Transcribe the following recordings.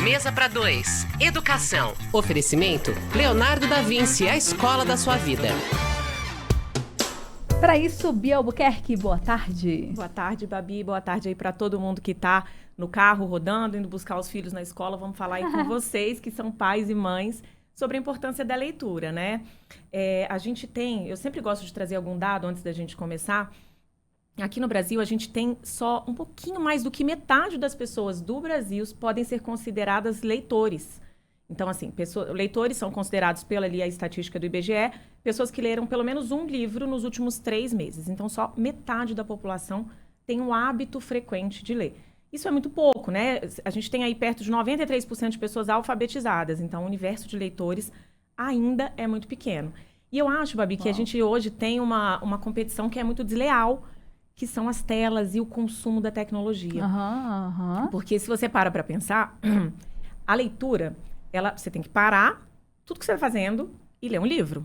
Mesa para dois. Educação. Oferecimento Leonardo da Vinci, a escola da sua vida. Para isso, Bia Albuquerque, boa tarde. Boa tarde, Babi. Boa tarde aí para todo mundo que está no carro, rodando, indo buscar os filhos na escola. Vamos falar aí com vocês, que são pais e mães, sobre a importância da leitura, né? A gente tem, eu sempre gosto de trazer algum dado antes da gente começar. Aqui no Brasil, a gente tem só um pouquinho mais do que metade das pessoas do Brasil podem ser consideradas leitores. Então, assim, leitores são considerados pela ali a estatística do IBGE, pessoas que leram pelo menos um livro nos últimos 3 meses. Então, só metade da população tem um hábito frequente de ler. Isso é muito pouco, né? A gente tem aí perto de 93% de pessoas alfabetizadas. Então, o universo de leitores ainda é muito pequeno. E eu acho, Babi, que a gente hoje tem uma competição que é muito desleal, que são as telas e o consumo da tecnologia. Porque se você para pensar, a leitura, você tem que parar tudo que você está fazendo e ler um livro.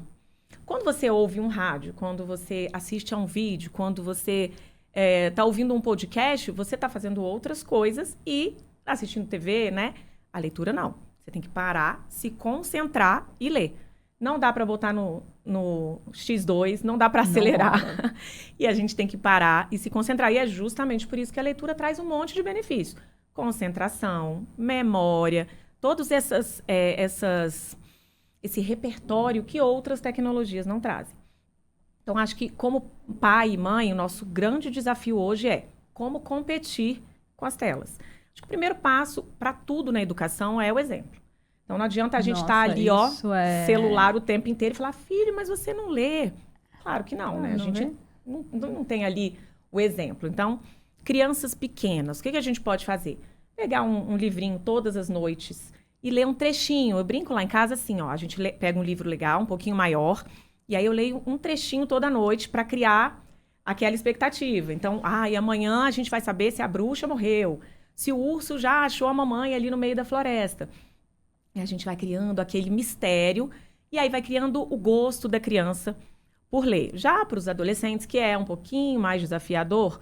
Quando você ouve um rádio, quando você assiste a um vídeo, quando você está ouvindo um podcast, você está fazendo outras coisas e assistindo TV, né? A leitura não. Você tem que parar, se concentrar e ler. Não dá para botar no X2, não dá para acelerar. E a gente tem que parar e se concentrar. E é justamente por isso que a leitura traz um monte de benefícios. Concentração, memória, todos esse repertório que outras tecnologias não trazem. Então, acho que como pai e mãe, o nosso grande desafio hoje é como competir com as telas. Acho que o primeiro passo para tudo na educação é o exemplo. Então, não adianta a gente estar ali, celular o tempo inteiro e falar, filho, mas você não lê. Claro que não, né? A gente não tem ali o exemplo. Então, crianças pequenas, o que a gente pode fazer? Pegar um livrinho todas as noites e ler um trechinho. Eu brinco lá em casa assim, a gente pega um livro legal, um pouquinho maior, e aí eu leio um trechinho toda noite para criar aquela expectativa. Então, e amanhã a gente vai saber se a bruxa morreu, se o urso já achou a mamãe ali no meio da floresta. E a gente vai criando aquele mistério e aí vai criando o gosto da criança por ler. Já para os adolescentes, que é um pouquinho mais desafiador,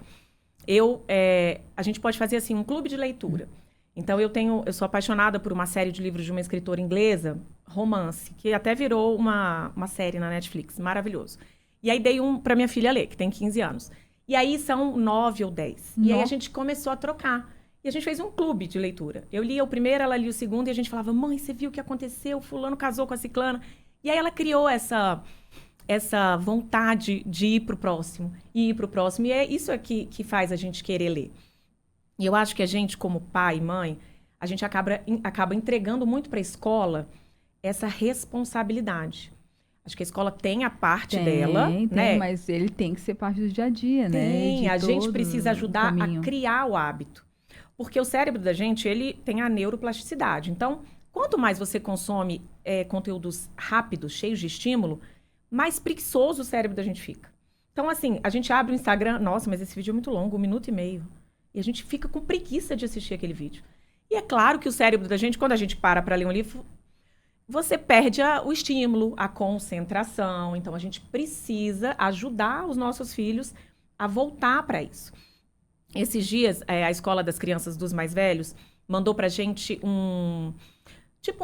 a gente pode fazer assim um clube de leitura. Então, eu sou apaixonada por uma série de livros de uma escritora inglesa, romance, que até virou uma série na Netflix, maravilhoso. E aí dei um para minha filha ler, que tem 15 anos. E aí são 9 ou 10. E aí a gente começou a trocar. E a gente fez um clube de leitura. Eu lia o primeiro, ela lia o segundo, e a gente falava, mãe, você viu o que aconteceu? Fulano casou com a ciclana. E aí ela criou essa vontade de ir pro próximo, e ir pro próximo. E é isso aqui que faz a gente querer ler. E eu acho que a gente, como pai e mãe, a gente acaba entregando muito para a escola essa responsabilidade. Acho que a escola tem a parte dela, né? Mas ele tem que ser parte do dia a dia, né? A gente precisa ajudar a criar o hábito. Porque o cérebro da gente, ele tem a neuroplasticidade. Então, quanto mais você consome conteúdos rápidos, cheios de estímulo, mais preguiçoso o cérebro da gente fica. Então, assim, a gente abre o Instagram, nossa, mas esse vídeo é muito longo, 1 minuto e meio. E a gente fica com preguiça de assistir aquele vídeo. E é claro que o cérebro da gente, quando a gente para ler um livro, você perde o estímulo, a concentração. Então, a gente precisa ajudar os nossos filhos a voltar para isso. Esses dias, a Escola das Crianças dos Mais Velhos mandou pra gente um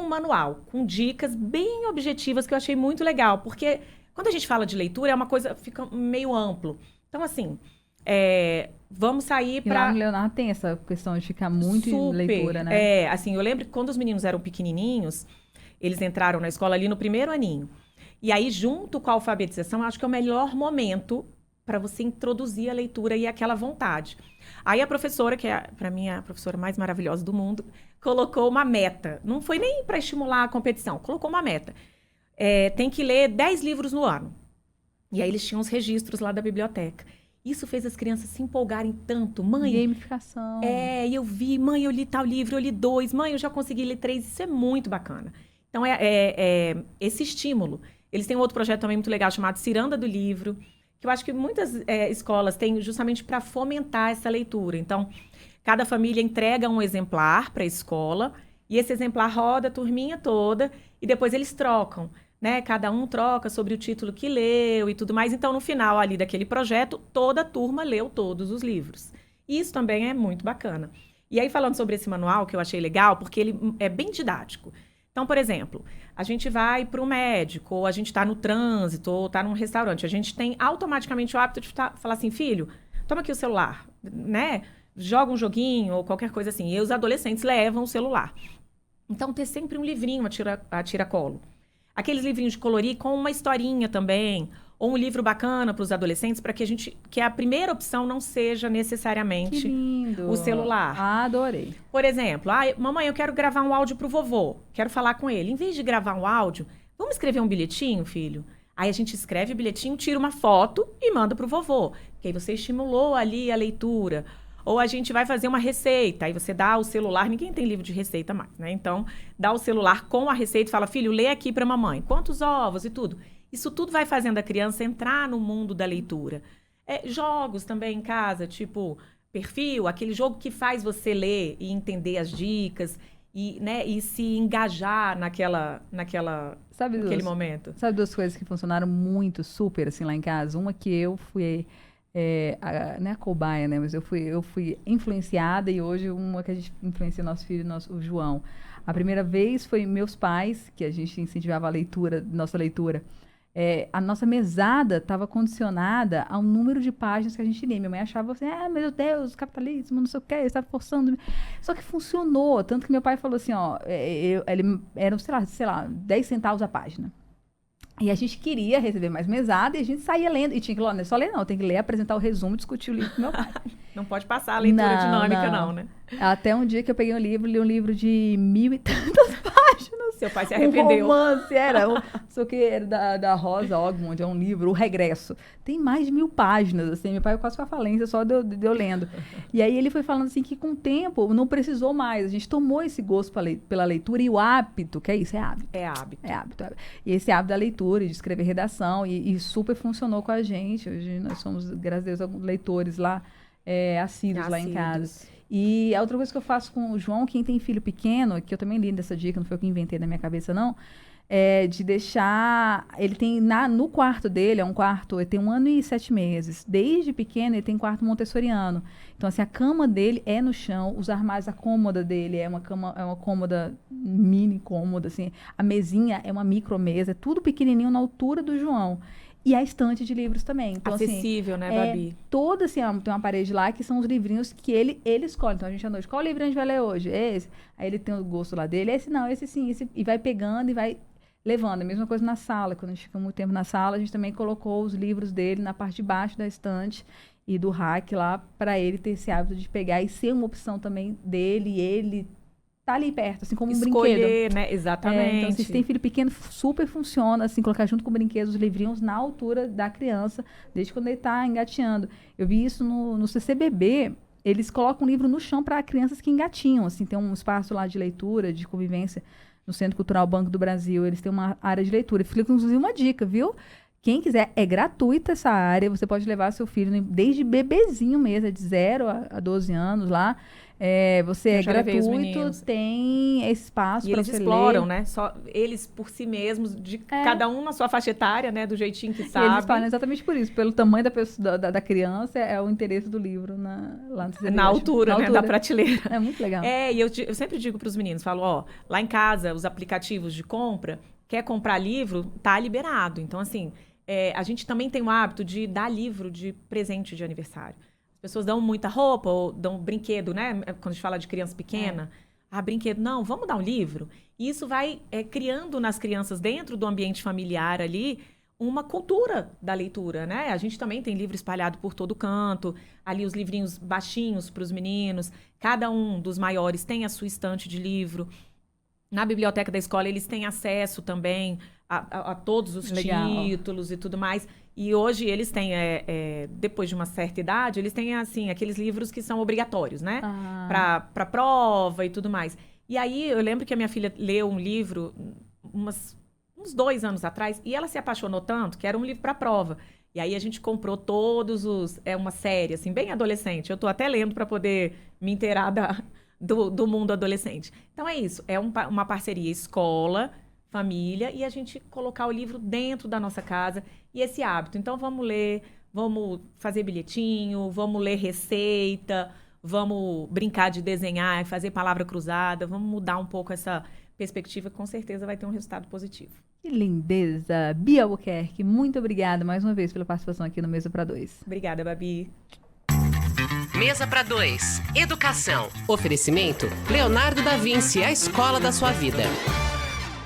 manual com dicas bem objetivas que eu achei muito legal. Porque quando a gente fala de leitura, é uma coisa, fica meio amplo. Então, assim, vamos sair para... Lá no Leonardo tem essa questão de ficar muito em leitura, né? Assim, eu lembro que quando os meninos eram pequenininhos, eles entraram na escola ali no primeiro aninho. E aí, junto com a alfabetização, eu acho que é o melhor momento para você introduzir a leitura e aquela vontade. Aí a professora, que é, para mim, a professora mais maravilhosa do mundo, colocou uma meta. Não foi nem para estimular a competição, colocou uma meta. Tem que ler 10 livros no ano. E aí eles tinham os registros lá da biblioteca. Isso fez as crianças se empolgarem tanto. Mãe... Gamificação. E eu vi, mãe, eu li tal livro, eu li 2. Mãe, eu já consegui ler 3. Isso é muito bacana. Então, esse estímulo. Eles têm um outro projeto também muito legal, chamado Ciranda do Livro, que eu acho que muitas escolas têm justamente para fomentar essa leitura. Então, cada família entrega um exemplar para a escola e esse exemplar roda a turminha toda e depois eles trocam, né? Cada um troca sobre o título que leu e tudo mais. Então, no final ali daquele projeto, toda a turma leu todos os livros. E isso também é muito bacana. E aí, falando sobre esse manual, que eu achei legal, porque ele é bem didático. Então, por exemplo, a gente vai para o médico, ou a gente está no trânsito, ou está num restaurante. A gente tem automaticamente o hábito de falar assim, filho, toma aqui o celular, né? Joga um joguinho ou qualquer coisa assim. E os adolescentes levam o celular. Então, ter sempre um livrinho a tiracolo. Aqueles livrinhos de colorir com uma historinha também, ou um livro bacana para os adolescentes, para que a primeira opção não seja necessariamente o celular. Adorei. Por exemplo, mamãe, eu quero gravar um áudio para o vovô, quero falar com ele. Em vez de gravar um áudio, vamos escrever um bilhetinho, filho? Aí a gente escreve o bilhetinho, tira uma foto e manda para o vovô. Porque aí você estimulou ali a leitura. Ou a gente vai fazer uma receita, aí você dá o celular, ninguém tem livro de receita mais, né? Então, dá o celular com a receita e fala, filho, lê aqui para mamãe, quantos ovos e tudo. Isso tudo vai fazendo a criança entrar no mundo da leitura. Jogos também em casa, tipo Perfil, aquele jogo que faz você ler e entender as dicas e se engajar naquele momento. Sabe duas coisas que funcionaram muito, super, assim, lá em casa? Uma que eu fui... não é a cobaia, né? Mas eu fui influenciada e hoje uma que a gente influencia nosso filho, o João. A primeira vez foi meus pais, que a gente incentivava a leitura, nossa leitura. A nossa mesada estava condicionada ao número de páginas que a gente lia. Minha mãe achava assim, meu Deus, capitalismo, não sei o quê, estava forçando. Só que funcionou, tanto que meu pai falou assim, ele era, sei lá, 10 centavos a página. E a gente queria receber mais mesada e a gente saía lendo. E tinha que, não é só ler não, tem que ler, apresentar o resumo e discutir o livro com meu pai. Não pode passar a leitura dinâmica não, né? Até um dia que eu peguei um livro, li um livro de 1.000 e tantas páginas. Seu pai se arrependeu. Um romance, só que era da Rosa Ogmund, é um livro, O Regresso. Tem mais de 1.000 páginas, assim, meu pai quase com a falência só de eu lendo. E aí ele foi falando assim que com o tempo não precisou mais, a gente tomou esse gosto pela leitura e o hábito, que é isso, é hábito. É hábito. E esse hábito da leitura, de escrever redação, e super funcionou com a gente. Hoje nós somos, graças a Deus, alguns leitores lá, assíduos lá em casa. E a outra coisa que eu faço com o João, quem tem filho pequeno, que eu também li dessa dica, não foi eu que inventei na minha cabeça, não, é de deixar... Ele tem no quarto dele, ele tem 1 ano e 7 meses. Desde pequeno, ele tem quarto montessoriano. Então, assim, a cama dele é no chão, os armários, a cômoda dele é uma cômoda, mini cômoda, assim. A mesinha é uma micromesa, é tudo pequenininho na altura do João. E a estante de livros também. Então, acessível, assim, né, Babi? Toda, assim, tem uma parede lá que são os livrinhos que ele escolhe. Então, a gente à noite, qual livro a gente vai ler hoje? Esse. Aí ele tem o gosto lá dele. Esse não, esse sim. E vai pegando e vai levando. A mesma coisa na sala. Quando a gente fica muito tempo na sala, a gente também colocou os livros dele na parte de baixo da estante e do rack lá, para ele ter esse hábito de pegar e ser uma opção também dele. E ele tá ali perto, assim, como um brinquedo. Escolher, né? Exatamente. Então, se tem filho pequeno, super funciona, assim, colocar junto com brinquedos os livrinhos na altura da criança, desde quando ele tá engatinhando. Eu vi isso no CCBB, eles colocam um livro no chão para crianças que engatinham, assim, tem um espaço lá de leitura, de convivência, no Centro Cultural Banco do Brasil, eles têm uma área de leitura. Fica, inclusive, uma dica, viu? Quem quiser, é gratuita essa área, você pode levar seu filho, desde bebezinho mesmo, é de 0 a 12 anos lá. Você é gratuito, tem esse espaço para você ler. E eles exploram, né? Só eles por si mesmos, cada um na sua faixa etária, né? Do jeitinho que sabe. E eles falam exatamente por isso, pelo tamanho da criança, é o interesse do livro lá no na altura, né? Da prateleira. É muito legal. E eu sempre digo para os meninos, falo, lá em casa, os aplicativos de compra, quer comprar livro, tá liberado. Então, assim, a gente também tem o hábito de dar livro de presente de aniversário. As pessoas dão muita roupa ou dão brinquedo, né? Quando a gente fala de criança pequena. Brinquedo. Não, vamos dar um livro. E isso vai criando nas crianças, dentro do ambiente familiar ali, uma cultura da leitura, né? A gente também tem livro espalhado por todo canto. Ali os livrinhos baixinhos para os meninos. Cada um dos maiores tem a sua estante de livro. Na biblioteca da escola, eles têm acesso também a todos os títulos e tudo mais. E hoje eles têm, depois de uma certa idade, eles têm, assim, aqueles livros que são obrigatórios, né? Para prova e tudo mais. E aí, eu lembro que a minha filha leu um livro uns 2 anos atrás, e ela se apaixonou tanto que era um livro para prova. E aí, a gente comprou todos os... uma série, assim, bem adolescente. Eu tô até lendo para poder me inteirar do mundo adolescente. Então, é isso. É uma parceria escola, família, e a gente colocar o livro dentro da nossa casa e esse hábito. Então, vamos ler, vamos fazer bilhetinho, vamos ler receita, vamos brincar de desenhar, fazer palavra cruzada, vamos mudar um pouco essa perspectiva, que com certeza vai ter um resultado positivo. Que lindeza! Bia Albuquerque, muito obrigada mais uma vez pela participação aqui no Mesa para Dois. Obrigada, Babi. Mesa para dois. Educação. Oferecimento Leonardo da Vinci, a escola da sua vida.